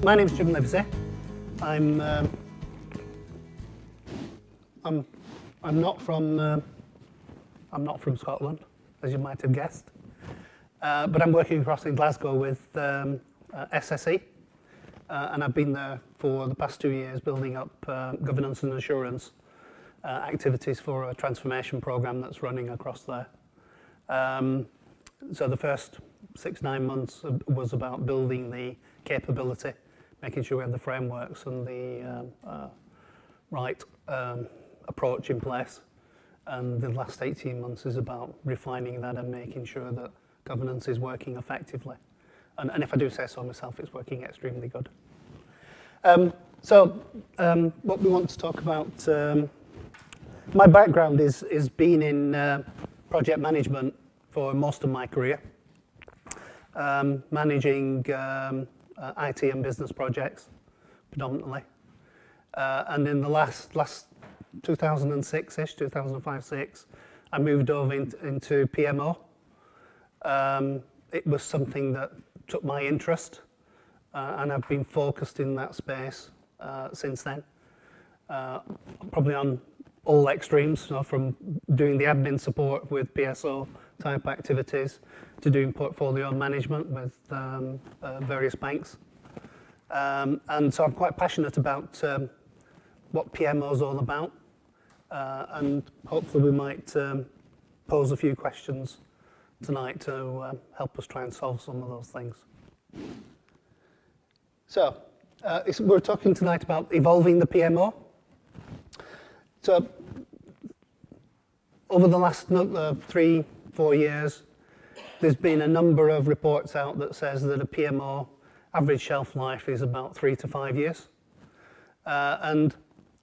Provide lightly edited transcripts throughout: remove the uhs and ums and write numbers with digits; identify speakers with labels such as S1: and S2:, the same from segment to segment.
S1: My name's Jim Livesey. I'm not from Scotland, as you might have guessed, but I'm working across in Glasgow with SSE, and I've been there for the past 2 years building up governance and assurance activities for a transformation program that's running across there. So the first 6-9 months was about building the capability, making sure we had the frameworks and the right approach in place. And the last 18 months is about refining that and making sure that governance is working effectively. And if I do say so myself, it's working extremely good. What we want to talk about, my background is being in project management for most of my career, managing IT and business projects predominantly. And in the last 2006-ish, 2005-06, I moved over into PMO. It was something that took my interest, and I've been focused in that space since then, probably on all extremes, from doing the admin support with PSO type activities to doing portfolio management with various banks. And so I'm quite passionate about what PMO is all about, and hopefully we might pose a few questions tonight to help us try and solve some of those things. So we're talking tonight about evolving the PMO. So over the last 3-4 years, there's been a number of reports out that says that a PMO average shelf life is about 3 to 5 years. And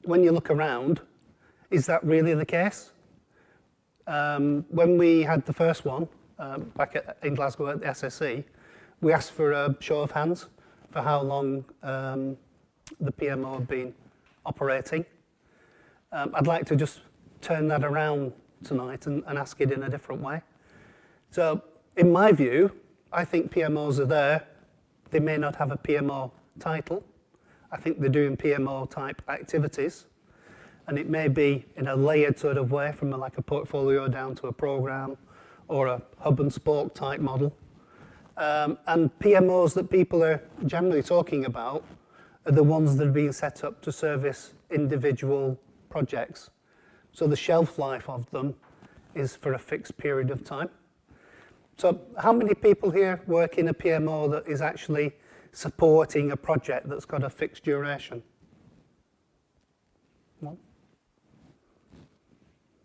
S1: when you look around, is that really the case? When we had the first one back in Glasgow at the SSE, we asked for a show of hands for how long the PMO had been operating. I'd like to just turn that around tonight and ask it in a different way. So, in my view, I think PMOs are there. They may not have a PMO title. I think they're doing PMO type activities, and it may be in a layered sort of way from like a portfolio down to a program or a hub and spoke type model. And PMOs that people are generally talking about are the ones that are being set up to service individual projects. So the shelf life of them is for a fixed period of time. So how many people here work in a PMO that is actually supporting a project that's got a fixed duration? No?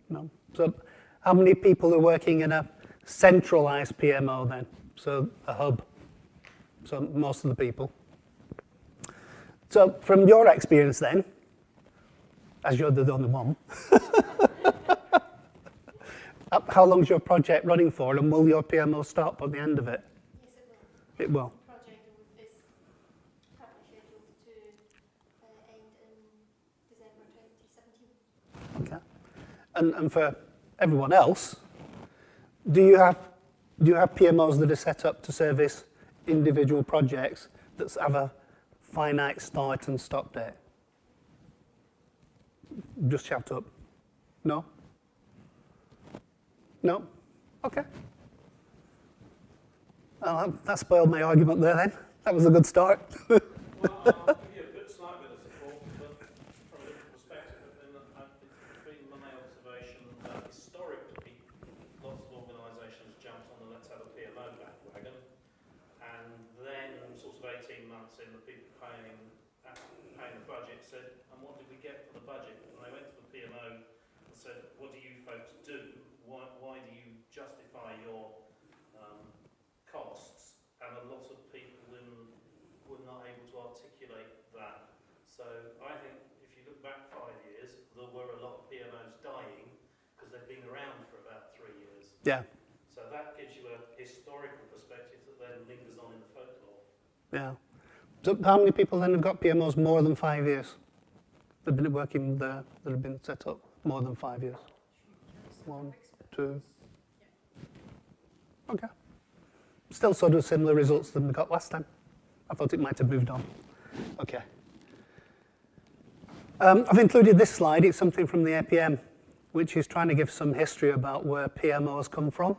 S1: No. So how many people are working in a centralized PMO then? So a hub. So most of the people. So from your experience then, as you're the only one, how long's your project running for, and will your PMO stop at the end of it?
S2: Yes, it will.
S1: It will.
S2: The project is currently scheduled to end in December 2017.
S1: Okay. And for everyone else, do you have PMOs that are set up to service individual projects that have a finite start and stop date? Just shout up. No? No? Okay. Well, that spoiled my argument there then. That was a good start.
S3: Well, I'll give you a bit slight bit of support, but from a different perspective, it's been my observation that historically, lots of organisations jumped on the let's have a PMO bandwagon, and then sort of 18 months in, the people paying the budget said, and what did we get for the budget? And they went to the PMO and said, what do you folks do? Why do you justify your costs? And a lot of people were not able to articulate that. So I think if you look back 5 years, there were a lot of PMOs dying because they've been around for about 3 years.
S1: Yeah.
S3: So that gives you a historical perspective that then lingers on in the folklore.
S1: Yeah. So how many people then have got PMOs more than 5 years? That have been working there, that have been set up more than 5 years? 1, 2. Okay. Still sort of similar results than we got last time. I thought it might have moved on. Okay. I've included this slide. It's something from the APM, which is trying to give some history about where PMOs come from.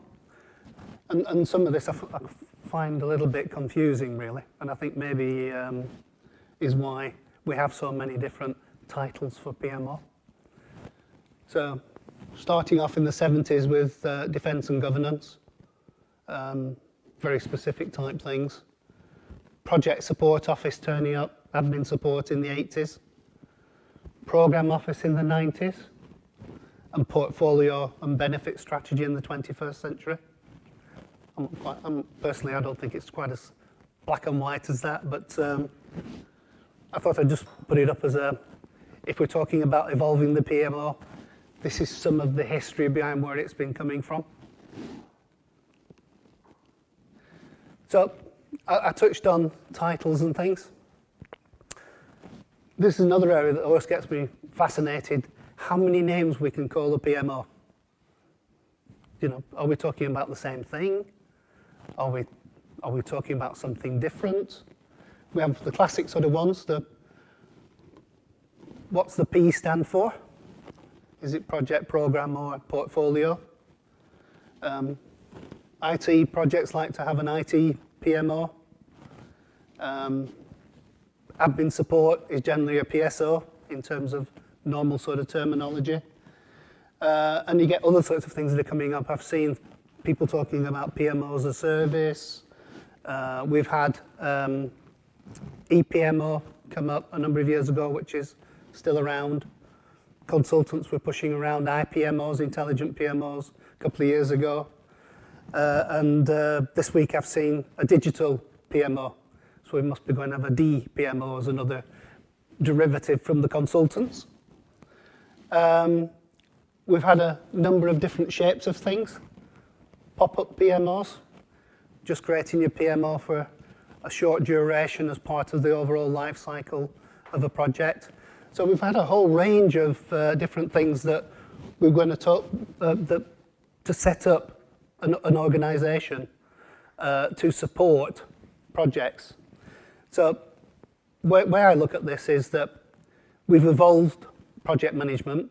S1: And some of this I find a little bit confusing, really. And I think maybe is why we have so many different titles for PMO. So starting off in the 70s with defence and governance, very specific type things. Project support office turning up, admin support in the 80s. Program office in the 90s. And portfolio and benefit strategy in the 21st century. Personally, I don't think it's quite as black and white as that, but I thought I'd just put it up as if we're talking about evolving the PMO, this is some of the history behind where it's been coming from. So I touched on titles and things. This is another area that always gets me fascinated, how many names we can call a PMO. You know, are we talking about the same thing? Are we talking about something different? We have the classic sort of ones. What's the P stand for? Is it project, program, or portfolio? IT projects like to have an IT PMO. Admin support is generally a PSO in terms of normal sort of terminology. And you get other sorts of things that are coming up. I've seen people talking about PMO as a service. We've had ePMO come up a number of years ago, which is still around. Consultants were pushing around IPMOs, intelligent PMOs, a couple of years ago. And this week I've seen a digital PMO. So we must be going to have a DPMO as another derivative from the consultants. We've had a number of different shapes of things. Pop-up PMOs, just creating your PMO for a short duration as part of the overall life cycle of a project. So we've had a whole range of different things that we're going to talk to set up an organization to support projects. So where I look at this is that we've evolved project management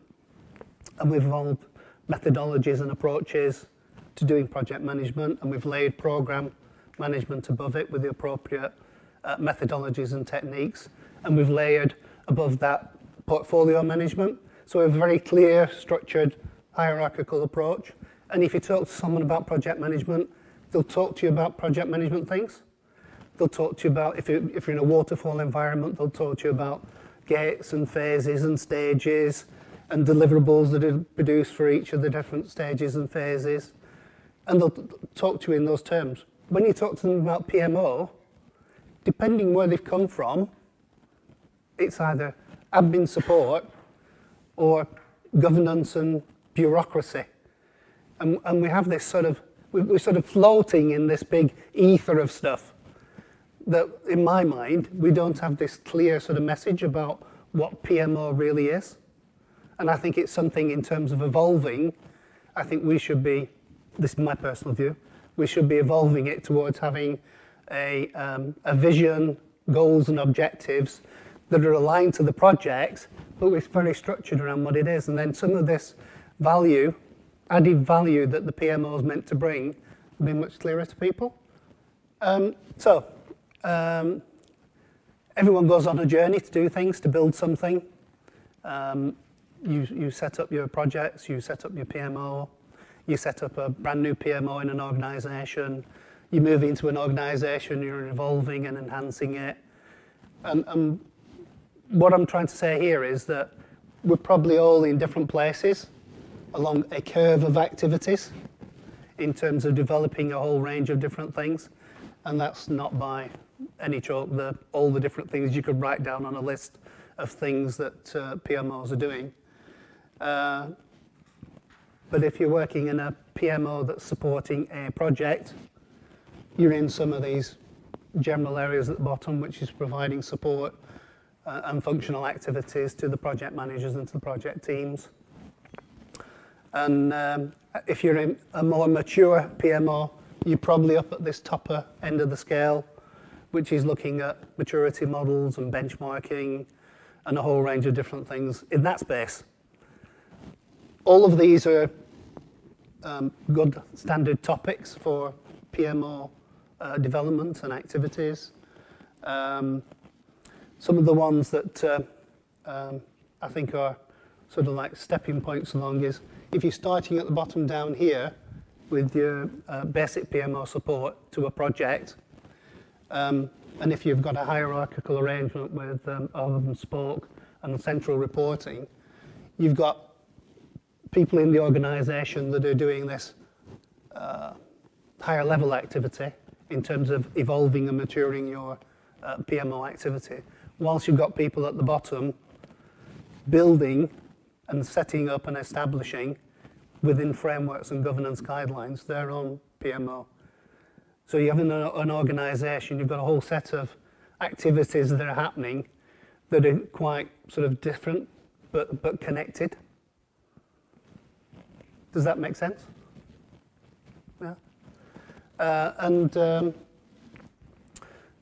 S1: and we've evolved methodologies and approaches to doing project management, and we've laid program management above it with the appropriate methodologies and techniques, and we've layered above that portfolio management. So we have a very clear, structured, hierarchical approach. And if you talk to someone about project management, they'll talk to you about project management things. They'll talk to you about, if you're in a waterfall environment, they'll talk to you about gates and phases and stages and deliverables that are produced for each of the different stages and phases. And they'll talk to you in those terms. When you talk to them about PMO, depending where they've come from, it's either admin support or governance and bureaucracy. And we have this sort of, we're sort of floating in this big ether of stuff that, in my mind, we don't have this clear sort of message about what PMO really is. And I think it's something in terms of evolving, I think we should be, this is my personal view, we should be evolving it towards having a vision, goals and objectives that are aligned to the project, but it's very structured around what it is. And then some of this value, added value that the PMO is meant to bring will be much clearer to people. Everyone goes on a journey to do things, to build something. You set up your projects, you set up your PMO, you set up a brand new PMO in an organization, you move into an organization, you're evolving and enhancing it. And what I'm trying to say here is that we're probably all in different places along a curve of activities in terms of developing a whole range of different things. And that's not by any chalk, all the different things you could write down on a list of things that PMOs are doing. But if you're working in a PMO that's supporting a project, you're in some of these general areas at the bottom, which is providing support and functional activities to the project managers and to the project teams. And if you're in a more mature PMO, you're probably up at this topper end of the scale, which is looking at maturity models and benchmarking and a whole range of different things in that space. All of these are good standard topics for PMO development and activities. Some of the ones that I think are sort of like stepping points along is if you're starting at the bottom down here with your basic PMO support to a project, and if you've got a hierarchical arrangement with hub and spoke and central reporting, you've got people in the organisation that are doing this higher level activity in terms of evolving and maturing your PMO activity, whilst you've got people at the bottom building and setting up and establishing within frameworks and governance guidelines their own PMO. So you have an organisation, you've got a whole set of activities that are happening that are quite sort of different but connected. Does that make sense? Yeah.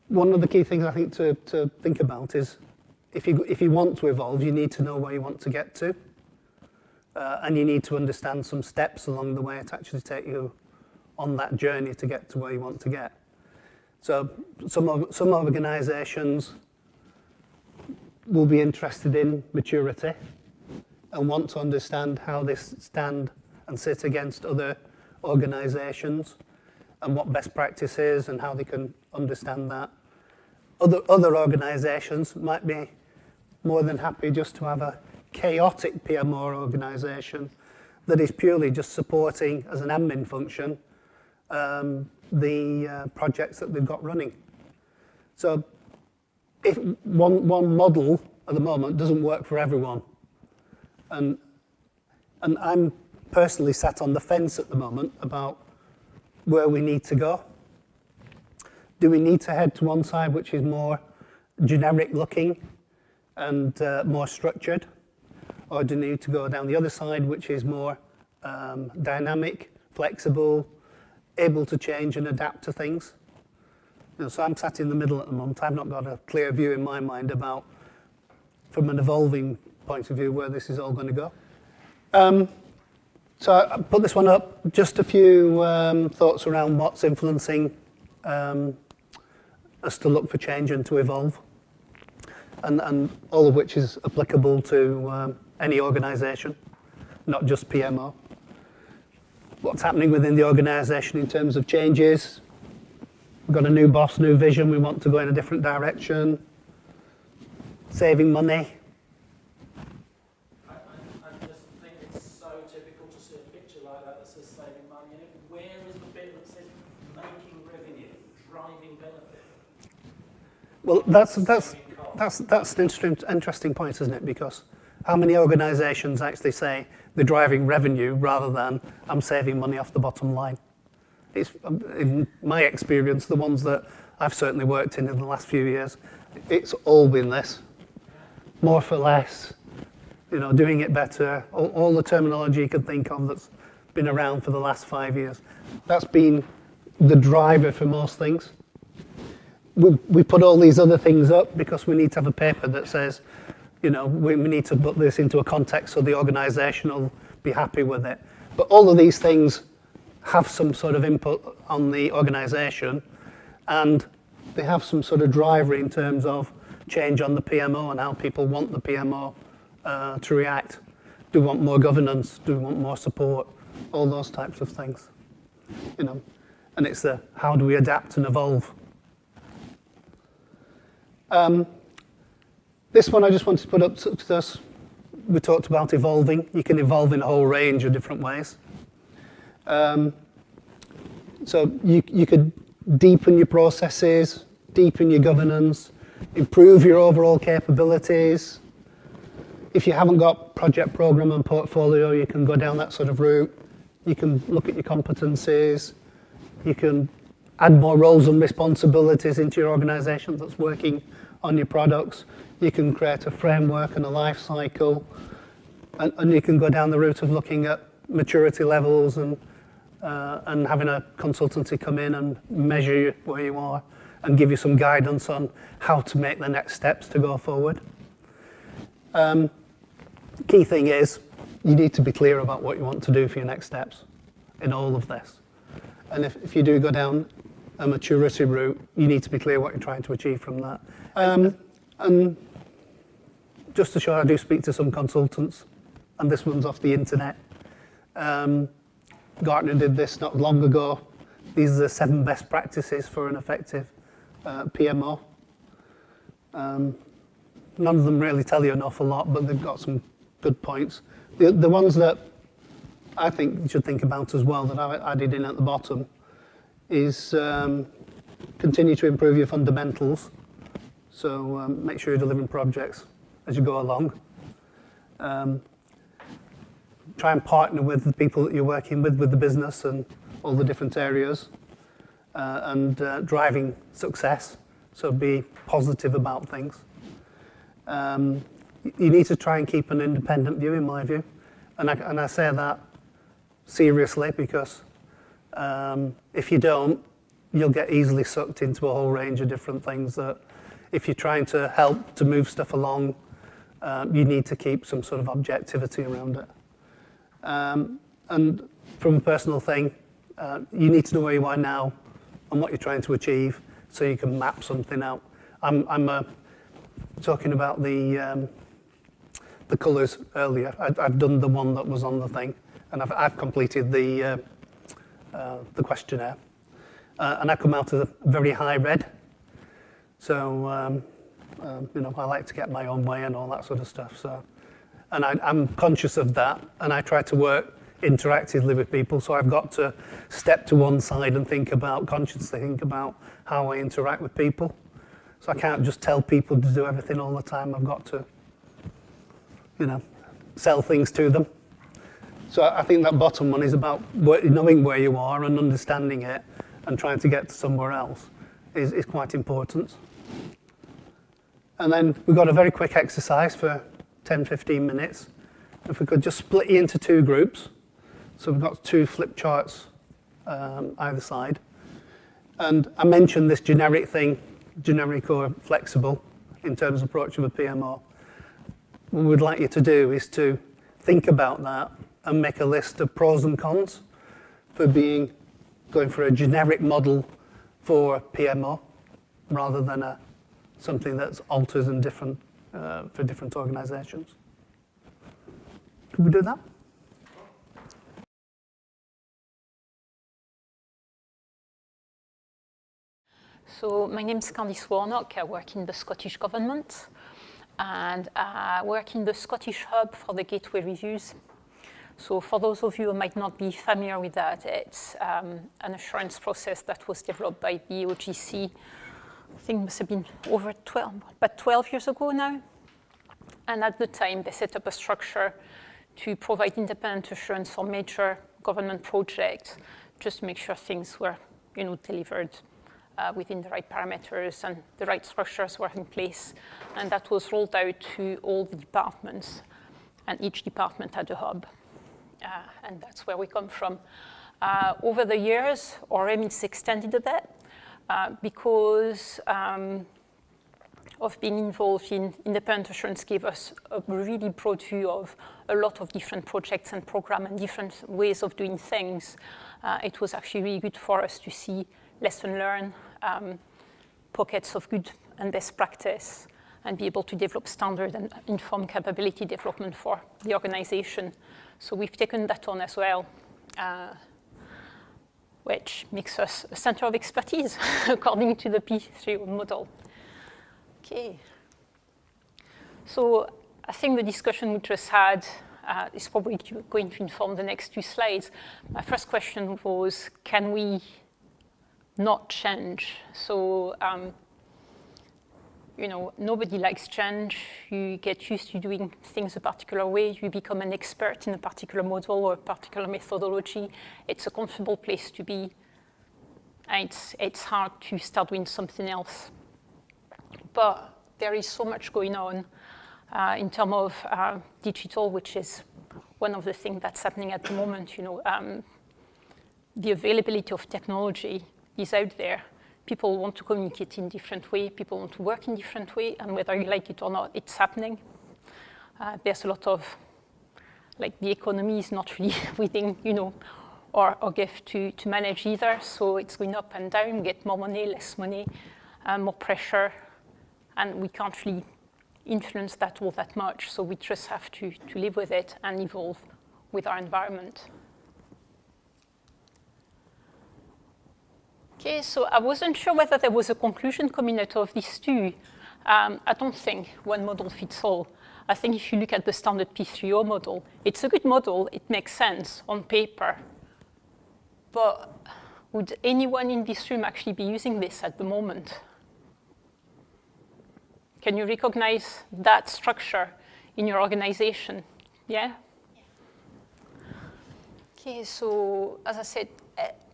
S1: One of the key things I think to think about is if you want to evolve, you need to know where you want to get to. And you need to understand some steps along the way to actually take you on that journey to get to where you want to get. So some organisations will be interested in maturity and want to understand how they stand and sit against other organisations and what best practice is and how they can understand that. Other organisations might be more than happy just to have a chaotic PMO organisation that is purely just supporting as an admin function the projects that they've got running. So if one model at the moment doesn't work for everyone, and I'm personally sat on the fence at the moment about where we need to go. Do we need to head to one side which is more generic looking and more structured? Or do we need to go down the other side which is more dynamic, flexible, able to change and adapt to things? You know, so I'm sat in the middle at the moment. I've not got a clear view in my mind about, from an evolving point of view, where this is all going to go. So I put this one up, just a few thoughts around what's influencing us to look for change and to evolve, and all of which is applicable to any organisation, not just PMO. What's happening within the organisation in terms of changes. We've got a new boss, new vision, we want to go in a different direction. Saving money.
S3: I just think it's so typical to see a picture like that that says saving money in it. Where is the bit that says making revenue, driving benefit?
S1: Well, that's an interesting point, isn't it? Because how many organisations actually say they're driving revenue rather than I'm saving money off the bottom line? It's, in my experience, the ones that I've certainly worked in the last few years, it's all been this. More for less, you know, doing it better, all the terminology you can think of that's been around for the last 5 years. That's been the driver for most things. We put all these other things up because we need to have a paper that says, you know, we need to put this into a context so the organisation will be happy with it. But all of these things have some sort of input on the organisation, and they have some sort of driver in terms of change on the PMO and how people want the PMO to react. Do we want more governance? Do we want more support? All those types of things, you know. And it's the how do we adapt and evolve. This one I just wanted to put up to us. We talked about evolving. You can evolve in a whole range of different ways. So you could deepen your processes, deepen your governance, improve your overall capabilities. If you haven't got project program and portfolio, you can go down that sort of route. You can look at your competencies. You can add more roles and responsibilities into your organisation that's working on your products. You can create a framework and a life cycle. And you can go down the route of looking at maturity levels and having a consultancy come in and measure where you are and give you some guidance on how to make the next steps to go forward. Key thing is, you need to be clear about what you want to do for your next steps in all of this. And if you do go down a maturity route, you need to be clear what you're trying to achieve from that. And just to show, I do speak to some consultants, and this one's off the internet. Gartner did this not long ago. These are the 7 best practices for an effective PMO. None of them really tell you an awful lot, but they've got some good points. The ones that I think you should think about as well, that I added in at the bottom, is continue to improve your fundamentals. So make sure you're delivering projects as you go along. Try and partner with the people that you're working with the business and all the different areas, and driving success. So be positive about things. You need to try and keep an independent view, in my view. And I say that seriously, because if you don't, you'll get easily sucked into a whole range of different things that if you're trying to help to move stuff along, you need to keep some sort of objectivity around it. And from a personal thing, you need to know where you are now and what you're trying to achieve so you can map something out. I'm talking about the colours earlier. I've done the one that was on the thing, and I've completed the questionnaire. And I come out as a very high red. So, you know, I like to get my own way and all that sort of stuff. So, and I'm conscious of that, and I try to work interactively with people. So I've got to step to one side and consciously think about how I interact with people. So I can't just tell people to do everything all the time. I've got to, you know, sell things to them. So I think that bottom one is about knowing where you are and understanding it and trying to get to somewhere else is quite important. And then we've got a very quick exercise for 10-15 minutes. If we could just split you into 2 groups. So we've got 2 flip charts either side. And I mentioned this generic thing, generic or flexible, in terms of approach of a PMO. What we'd like you to do is to think about that and make a list of pros and cons for going for a generic model for PMO rather than something that alters and different for different organizations. Could we do that?
S4: So my name is Candice Warnock. I work in the Scottish Government, and I work in the Scottish Hub for the Gateway Reviews. So for those of you who might not be familiar with that, it's an assurance process that was developed by the OGC, I think it must have been over 12 years ago now. And at the time, they set up a structure to provide independent assurance for major government projects, just to make sure things were, you know, delivered within the right parameters and the right structures were in place. And that was rolled out to all the departments, and each department had a hub. And that's where we come from. Over the years, our remits extended a bit because of being involved in independent assurance gave us a really broad view of a lot of different projects and programs and different ways of doing things. It was actually really good for us to see lesson learned, pockets of good and best practice, and be able to develop standard and inform capability development for the organization. So we've taken that on as well, which makes us a center of expertise according to the P3 model. Okay. So I think the discussion we just had is probably going to inform the next 2 slides. My first question was, can we not change? So, you know, nobody likes change. You get used to doing things a particular way. You become an expert in a particular model or a particular methodology. It's a comfortable place to be. And it's hard to start doing something else. But there is so much going on in terms of digital, which is one of the things that's happening at the moment. You know, the availability of technology is out there. people want to communicate in different way, people want to work in different way, and whether you like it or not, it's happening. There's a lot of, like, the economy is not really within, our gift to manage either, so it's going up and down, we get more money, less money, more pressure, and we can't really influence that all that much, so we just have to live with it and evolve with our environment. Okay, so I wasn't sure whether there was a conclusion coming out of these two. I don't think one model fits all. I think if you look at the standard P3O model, it's a good model, it makes sense on paper. But would anyone in this room actually be using this at the moment? Can you recognize that structure in your organization? Yeah? Okay, so as I said,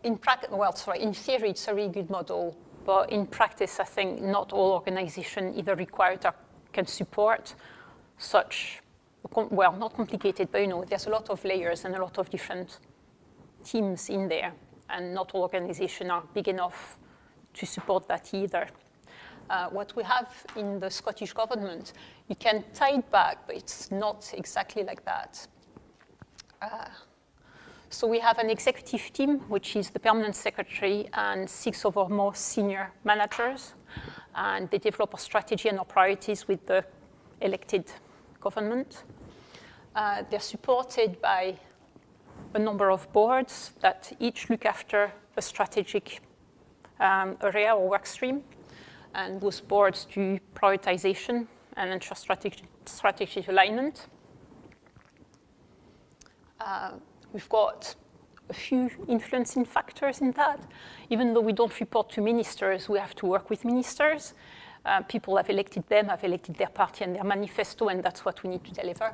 S4: in theory, it's a really good model, but in practice, I think not all organizations either require it or can support such, well, not complicated, but there's a lot of layers and a lot of different teams in there, and not all organizations are big enough to support that either. What we have in the Scottish government, you can tie it back, but it's not exactly like that. So we have an executive team, which is the permanent secretary and 6 of our more senior managers. And they develop a strategy and our priorities with the elected government. They're supported by a number of boards that each look after a strategic area or work stream. And those boards do prioritization and ensure strategic alignment. We've got a few influencing factors in that. Even though we don't report to ministers, we have to work with ministers. People have elected them, have elected their party and their manifesto, and that's what we need to deliver.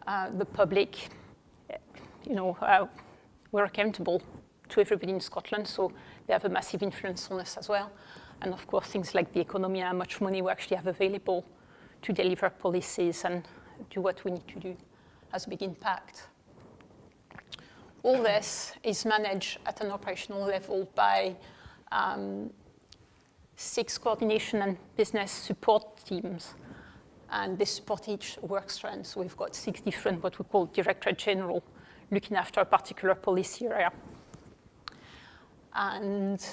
S4: The public, we're accountable to everybody in Scotland, so they have a massive influence on us as well. And of course, things like the economy and how much money we actually have available to deliver policies and do what we need to do has a big impact. All this is managed at an operational level by 6 coordination and business support teams, and they support each work strand. So we've got 6 different, what we call Directorate General, looking after a particular policy area. And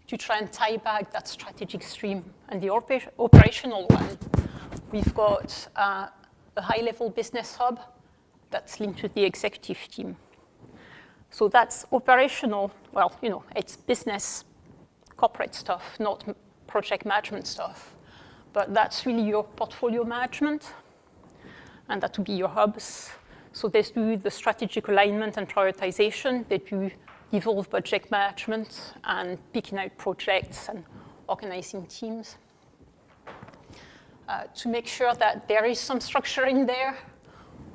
S4: to try and tie back that strategic stream and the operational one, we've got a high-level business hub that's linked to the executive team. So that's operational, well, it's business, corporate stuff, not project management stuff. But that's really your portfolio management, and that would be your hubs. So they do the strategic alignment and prioritization. They do evolve budget management and picking out projects and organizing teams. To make sure that there is some structure in there,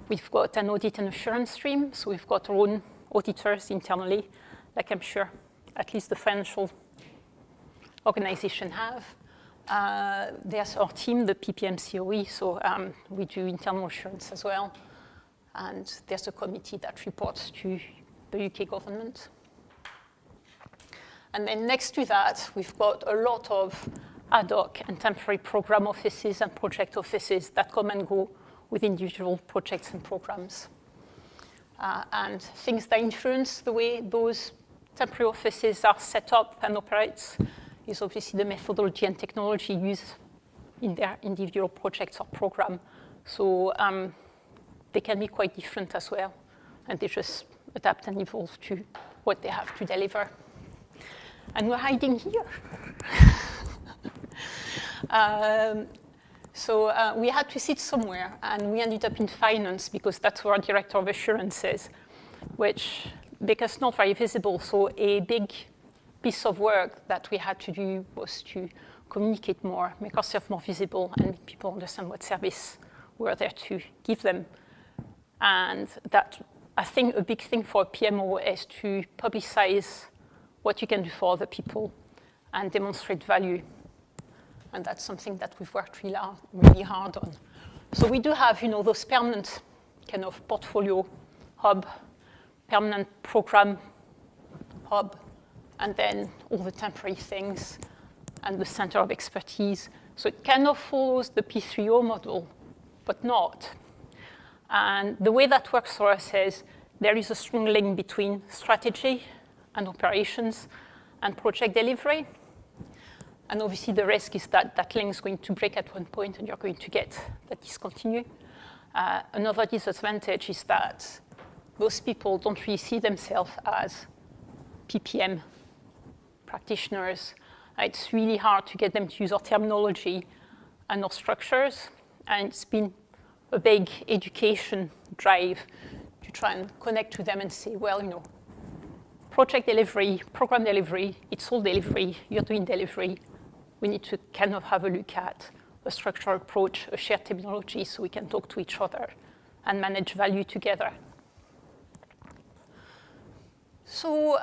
S4: we've got an audit and assurance stream. So we've got our own auditors internally, like I'm sure at least the financial organization have. There's our team, the PPM-COE, so we do internal assurance as well. And there's a committee that reports to the UK government. And then next to that, we've got a lot of ad hoc and temporary program offices and project offices that come and go with individual projects and programs. And things that influence the way those temporary offices are set up and operate is obviously the methodology and technology used in their individual projects or program. So they can be quite different as well, and they just adapt and evolve to what they have to deliver. And we're hiding here. So we had to sit somewhere, and we ended up in finance because that's where our director of assurance is, which because it's not very visible. So a big piece of work that we had to do was to communicate more, make ourselves more visible, and make people understand what service we're there to give them. And that, I think, a big thing for a PMO is to publicize what you can do for other people and demonstrate value. And that's something that we've worked really hard on. So we do have, those permanent kind of portfolio hub, permanent program hub, and then all the temporary things. and the center of expertise. So it kind of follows the P3O model, but not. And the way that works for us is there is a strong link between strategy and operations and project delivery. And obviously the risk is that that link is going to break at one point and you're going to get that discontinue. Another disadvantage is that those people don't really see themselves as PPM practitioners. It's really hard to get them to use our terminology and our structures. And it's been a big education drive to try and connect to them and say, well, you know, project delivery, program delivery, it's all delivery, you're doing delivery. We need to kind of have a look at a structural approach, a shared terminology, so we can talk to each other and manage value together. So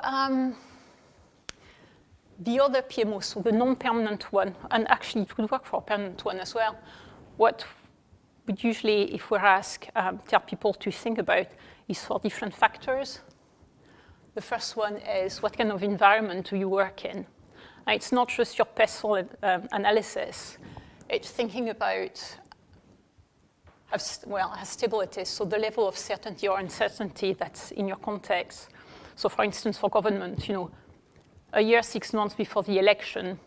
S4: the other PMO, so the non-permanent one, and actually it would work for a permanent one as well, what we'd usually, if we're asked, tell people to think about is for different factors. The first one is what kind of environment do you work in? And it's not just your personal analysis. It's thinking about stability, so the level of certainty or uncertainty that's in your context. So for instance, for government, you know, a year, 6 months before the election,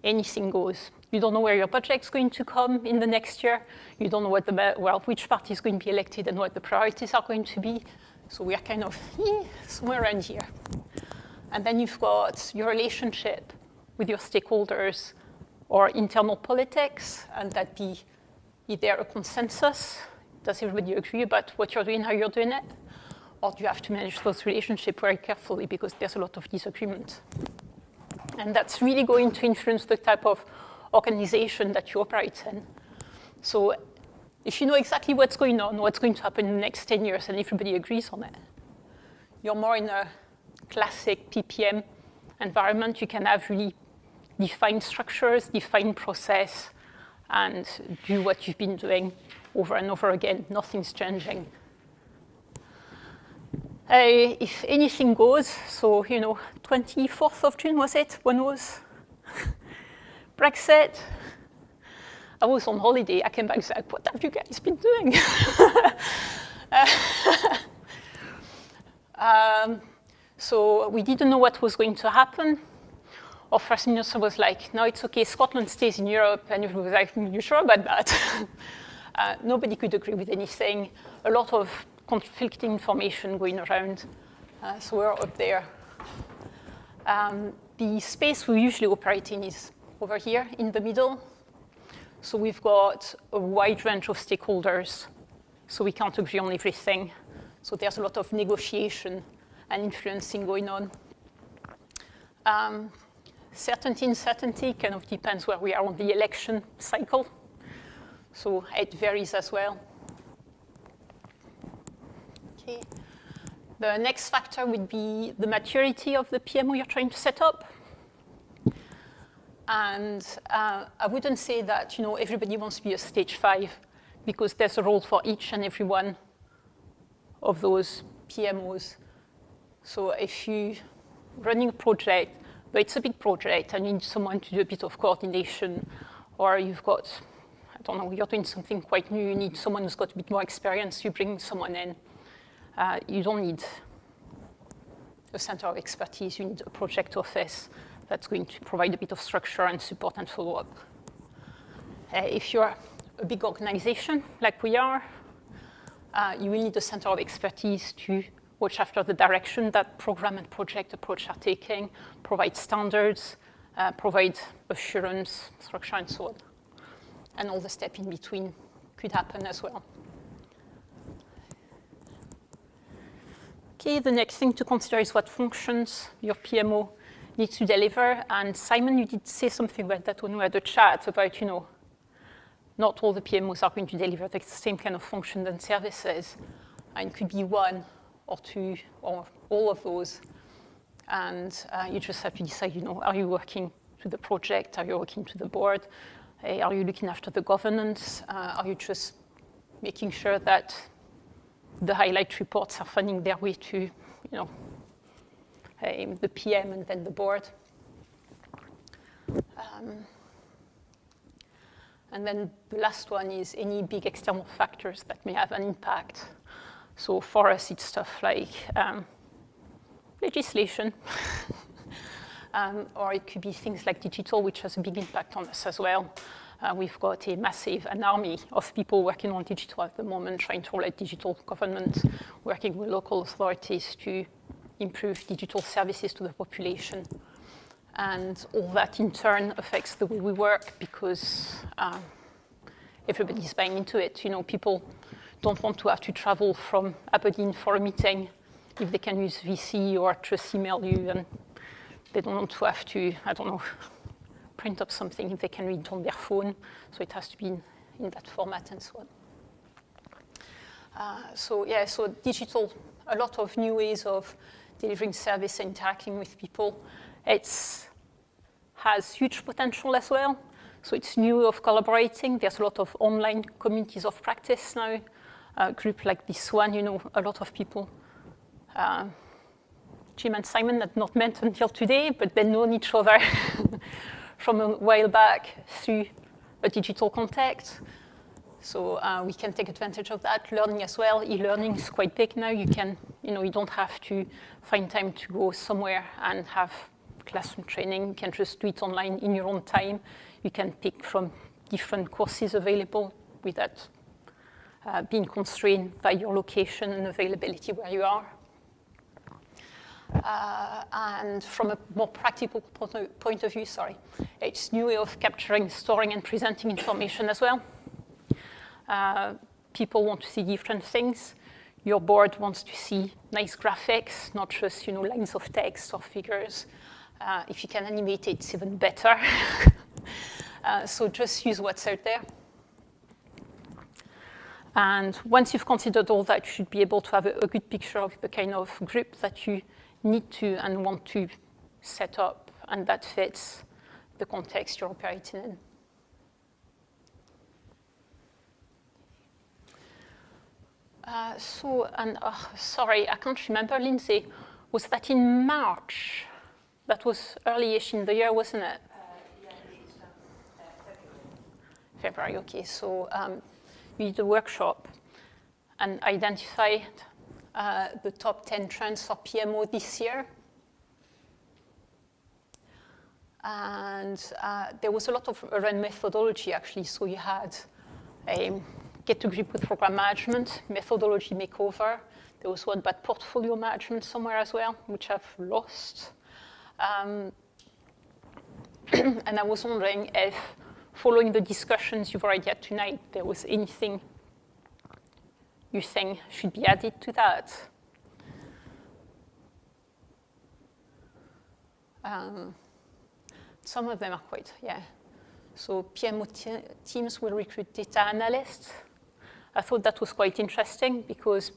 S4: anything goes. You don't know where your budget's going to come in the next year. You don't know what which party is going to be elected and what the priorities are going to be. So we are kind of somewhere around here. And then you've got your relationship with your stakeholders or internal politics, and that be either a consensus, does everybody agree about what you're doing, how you're doing it? Or do you have to manage those relationships very carefully because there's a lot of disagreement? And that's really going to influence the type of organization that you operate in. So if you know exactly what's going on, what's going to happen in the next 10 years, and everybody agrees on it, you're more in a classic PPM environment. You can have really defined structures, defined process, and do what you've been doing over and over again. Nothing's changing. If anything goes, so, you know, 24th of June, was it? When was Brexit? I was on holiday. I came back and said, what have you guys been doing? So we didn't know what was going to happen. Our first minister was like, no, it's okay, Scotland stays in Europe. And everyone was like, you sure about that? Nobody could agree with anything. A lot of conflicting information going around. So we're up there. The space we usually operate in is over here in the middle. So we've got a wide range of stakeholders. So we can't agree on everything. So there's a lot of negotiation and influencing going on. Certainty, uncertainty kind of depends where we are on the election cycle. So it varies as well. Okay. The next factor would be the maturity of the PMO you're trying to set up. And I wouldn't say that, you know, everybody wants to be a stage 5 because there's a role for each and every one of those PMOs. So if you're running a project, but it's a big project and you need someone to do a bit of coordination, or you've got, I don't know, you're doing something quite new, you need someone who's got a bit more experience, you bring someone in. You don't need a center of expertise, you need a project office that's going to provide a bit of structure and support and follow-up. If you're a big organization like we are, you will need a center of expertise to watch after the direction that program and project approach are taking, provide standards, provide assurance, structure, and so on. And all the steps in between could happen as well. Okay, the next thing to consider is what functions your PMO needs to deliver. And Simon, you did say something about that when we had the chat about, you know, not all the PMOs are going to deliver the same kind of functions and services. And it could be one or two or all of those. And you just have to decide, you know, are you working to the project? Are you working to the board? Are you looking after the governance? Are you just making sure that the highlight reports are finding their way to, you know, the PM and then the board? And then the last one is any big external factors that may have an impact. So for us, it's stuff like legislation, or it could be things like digital, which has a big impact on us as well. We've got an army of people working on digital at the moment, trying to roll out digital government, working with local authorities to improve digital services to the population. And all that in turn affects the way we work because everybody's buying into it. You know, people don't want to have to travel from Aberdeen for a meeting if they can use VC or just email you, and they don't want to have to, I don't know, print up something if they can read it on their phone. So it has to be in that format and so on. So digital, a lot of new ways of delivering service and interacting with people. It has huge potential as well. So it's new way of collaborating. There's a lot of online communities of practice now. A group like this one, you know, a lot of people. Jim and Simon had not met until today, but they've known each other from a while back through a digital context. So we can take advantage of that. Learning as well. E-learning is quite big now. You can, you know, you don't have to find time to go somewhere and have classroom training. You can just do it online in your own time. You can pick from different courses available without being constrained by your location and availability where you are. And from a more practical point of view, it's a new way of capturing, storing, and presenting information as well. People want to see different things. Your board wants to see nice graphics, not just, you know, lines of text or figures. If you can animate it, it's even better. So just use what's out there. And once you've considered all that, you should be able to have a good picture of the kind of group that you need to and want to set up, and that fits the context you're operating in. Sorry, I can't remember, Lindsay. Was that in March? That was early-ish in the year, wasn't it?
S5: Yeah, it's February.
S4: February, okay. So we did a workshop and identified the top 10 trends for PMO this year. And there was a lot of around methodology, actually. So you had a get to grip with program management, methodology makeover. There was one about portfolio management somewhere as well, which I've lost. And I was wondering if, following the discussions you've already had tonight, there was anything you think should be added to that. Some of them are quite, yeah. So PMO teams will recruit data analysts. I thought that was quite interesting because,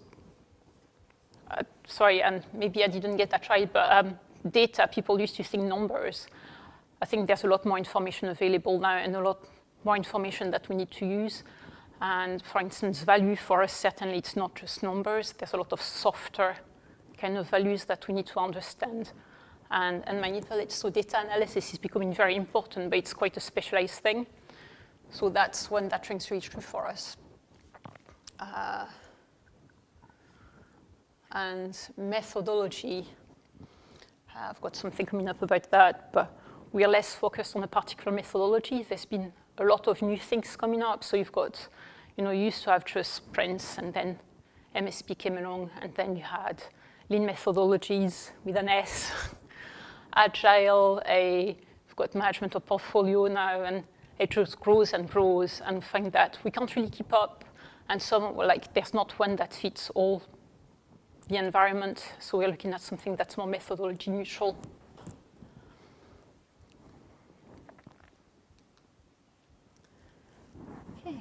S4: sorry, and maybe I didn't get that right, but data, people used to think numbers. I think there's a lot more information available now and a lot more information that we need to use. And for instance, value for us, certainly it's not just numbers. There's a lot of softer kind of values that we need to understand and manipulate. So data analysis is becoming very important, but it's quite a specialized thing. So that's one that rings really true for us. And methodology, I've got something coming up about that, but we are less focused on a particular methodology. There's been a lot of new things coming up. So you've got, you know, you used to have just sprints, and then MSP came along, and then you had lean methodologies with an S, agile, you've got management of portfolio now, and it just grows and grows, and find that we can't really keep up. And some, like, there's not one that fits all the environment. So we're looking at something that's more methodology neutral. Okay.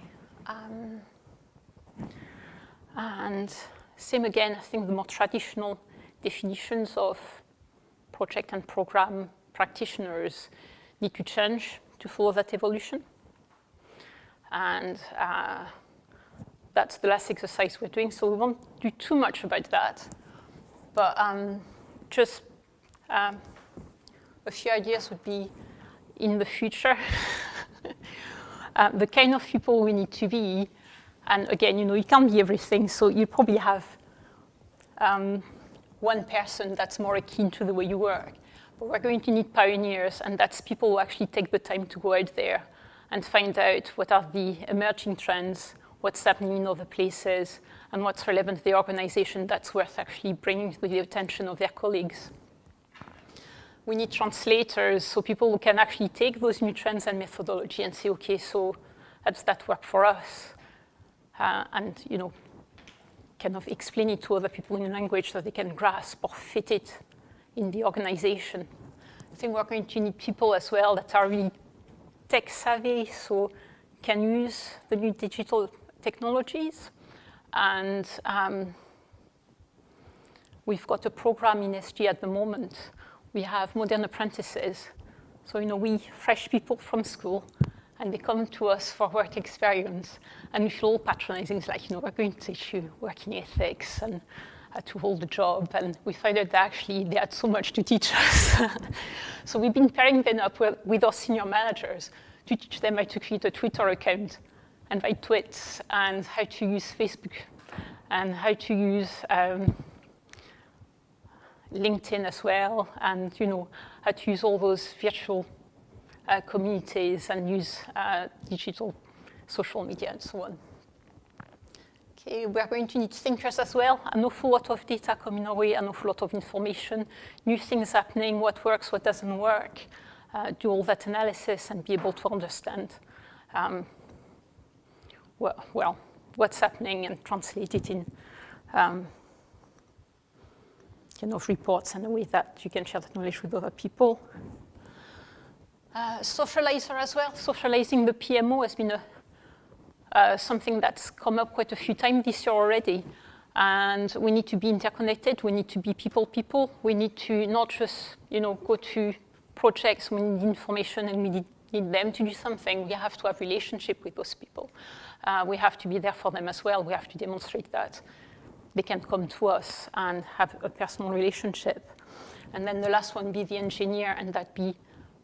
S4: And same again, I think the more traditional definitions of project and program practitioners need to change to follow that evolution. And that's the last exercise we're doing, so we won't do too much about that. But just a few ideas would be, in the future, the kind of people we need to be, and again, you can't be everything, so you probably have one person that's more akin to the way you work. But we're going to need pioneers, and that's people who actually take the time to go out there and find out what are the emerging trends, what's happening in other places, and what's relevant to the organization that's worth actually bringing to the attention of their colleagues. We need translators, so people who can actually take those new trends and methodology and say, okay, so how does that work for us? And kind of explain it to other people in a language so they can grasp or fit it in the organization. I think we're going to need people as well that are really tech savvy, so can use the new digital technologies. And we've got a program in SG at the moment. We have modern apprentices. So, we fresh people from school, and they come to us for work experience. And we feel all patronizing. It's like, we're going to teach you working ethics and how to hold a job. And we find out that actually they had so much to teach us. So we've been pairing them up with our senior managers to teach them how to create a Twitter account and write tweets, and how to use Facebook, and how to use LinkedIn as well, and how to use all those virtual communities and use digital social media and so on. Okay, we're going to need thinkers as well. An awful lot of data coming our way, an awful lot of information, new things happening, what works, what doesn't work, do all that analysis and be able to understand what's happening and translate it in reports and a way that you can share that knowledge with other people. Socializer as well. Socializing the PMO has been something that's come up quite a few times this year already. And we need to be interconnected. We need to be people. We need to not just go to projects. We need information, and we need them to do something. We have to have relationship with those people. We have to be there for them as well. We have to demonstrate that they can come to us and have a personal relationship. And then the last one be the engineer, and that be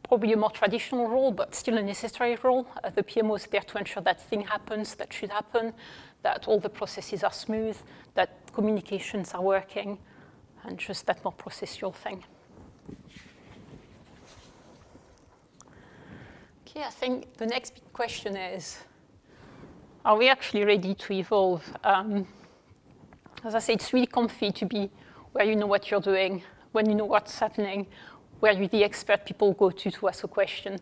S4: probably a more traditional role, but still a necessary role. The PMO is there to ensure that thing happens, that should happen, that all the processes are smooth, that communications are working, and just that more processual thing. Okay, I think the next big question is, are we actually ready to evolve? As I say, it's really comfy to be where you know what you're doing, when you know what's happening, where you're the expert people go to ask a question.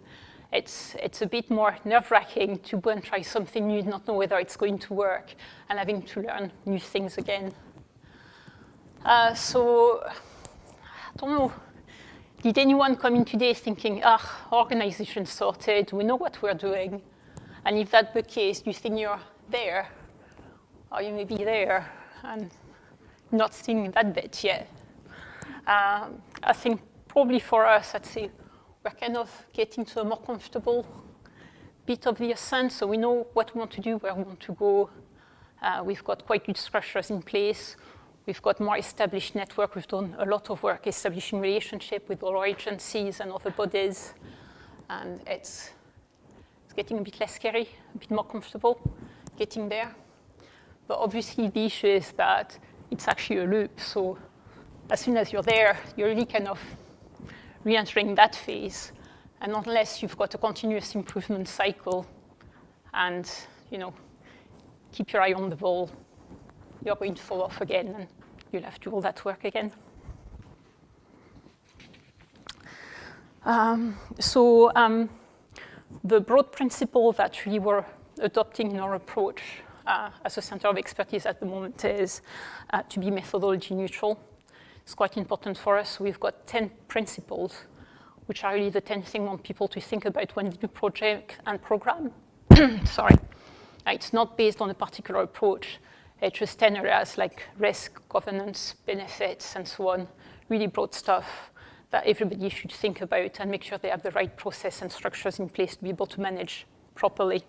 S4: It's a bit more nerve-wracking to go and try something new, not know whether it's going to work, and having to learn new things again. So, I don't know. Did anyone come in today thinking, organization sorted, we know what we're doing? And if that's the case, do you think you're there? Or you may be there and not seeing that bit yet? I think probably for us, I'd say we're kind of getting to a more comfortable bit of the ascent, so we know what we want to do, where we want to go. We've got quite good structures in place. We've got more established network. We've done a lot of work establishing relationship with all our agencies and other bodies, and it's getting a bit less scary, a bit more comfortable, getting there. But obviously, the issue is that it's actually a loop. So as soon as you're there, you're really kind of re-entering that phase. And unless you've got a continuous improvement cycle and, keep your eye on the ball, you're going to fall off again, and you'll have to do all that work again. The broad principle that we were adopting in our approach as a center of expertise at the moment is to be methodology neutral. It's quite important for us. We've got 10 principles, which are really the 10 things we want people to think about when they do project and program. Sorry. It's not based on a particular approach. It's just 10 areas like risk, governance, benefits, and so on. Really broad stuff that everybody should think about and make sure they have the right process and structures in place to be able to manage properly.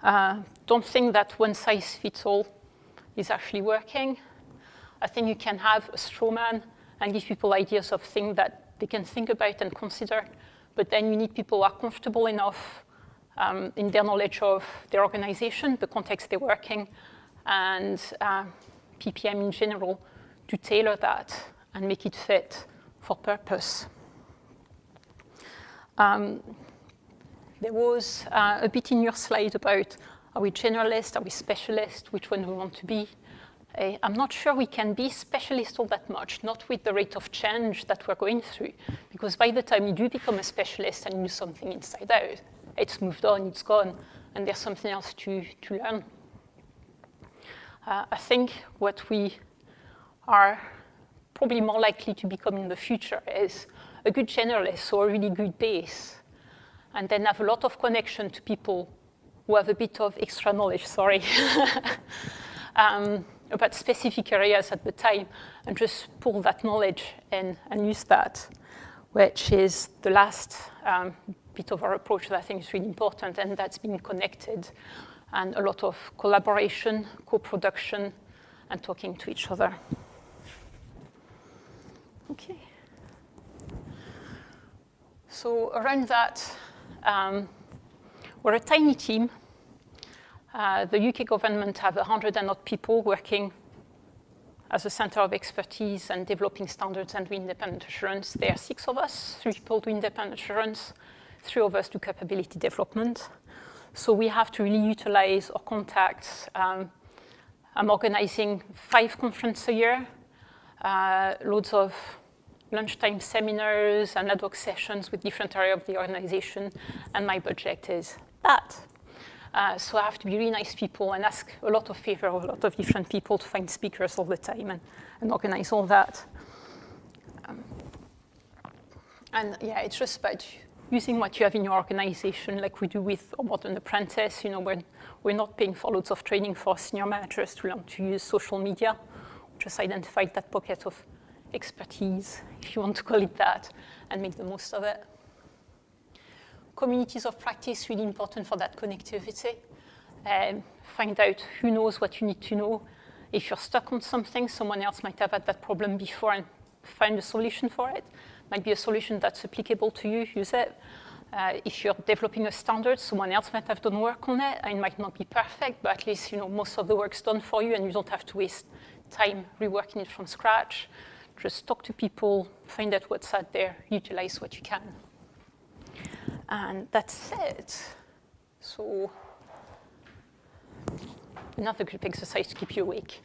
S4: Don't think that one size fits all is actually working. I think you can have a straw man and give people ideas of things that they can think about and consider, but then you need people who are comfortable enough in their knowledge of their organization, the context they're working, and PPM in general to tailor that and make it fit for purpose. There was a bit in your slide about, are we generalist, are we specialist, which one we want to be. I'm not sure we can be specialist all that much, not with the rate of change that we're going through, because by the time you do become a specialist and you do something inside out, it's moved on, it's gone, and there's something else to learn. I think what we are probably more likely to become in the future is a good generalist, so a really good base, and then have a lot of connection to people who have a bit of extra knowledge, about specific areas at the time, and just pull that knowledge in and use that, which is the last bit of our approach that I think is really important, and that's been connected, and a lot of collaboration, co-production, and talking to each other. Okay. So around that, we're a tiny team. The UK government have 100 and odd people working as a center of expertise and developing standards and do independent assurance. There are 6 of us, 3 people do independent assurance, 3 of us do capability development. So we have to really utilize our contacts. I'm organizing 5 conferences a year, loads of lunchtime seminars and ad hoc sessions with different areas of the organization, and my budget is that. So I have to be really nice people and ask a lot of favor of a lot of different people to find speakers all the time and organize all that. And yeah, it's just about using what you have in your organization, like we do with our Modern Apprentice. You know, we're not paying for loads of training for senior managers to learn to use social media. We just identified that pocket of expertise, if you want to call it that, and make the most of it. Communities of practice, really important for that connectivity. Find out who knows what you need to know. If you're stuck on something, someone else might have had that problem before and find a solution for it. Might be a solution that's applicable to you, use it. If you're developing a standard, someone else might have done work on it, and it might not be perfect, but at least most of the work's done for you, and you don't have to waste time reworking it from scratch. Just talk to people, find out what's out there, utilize what you can. And that's it. So another group exercise to keep you awake.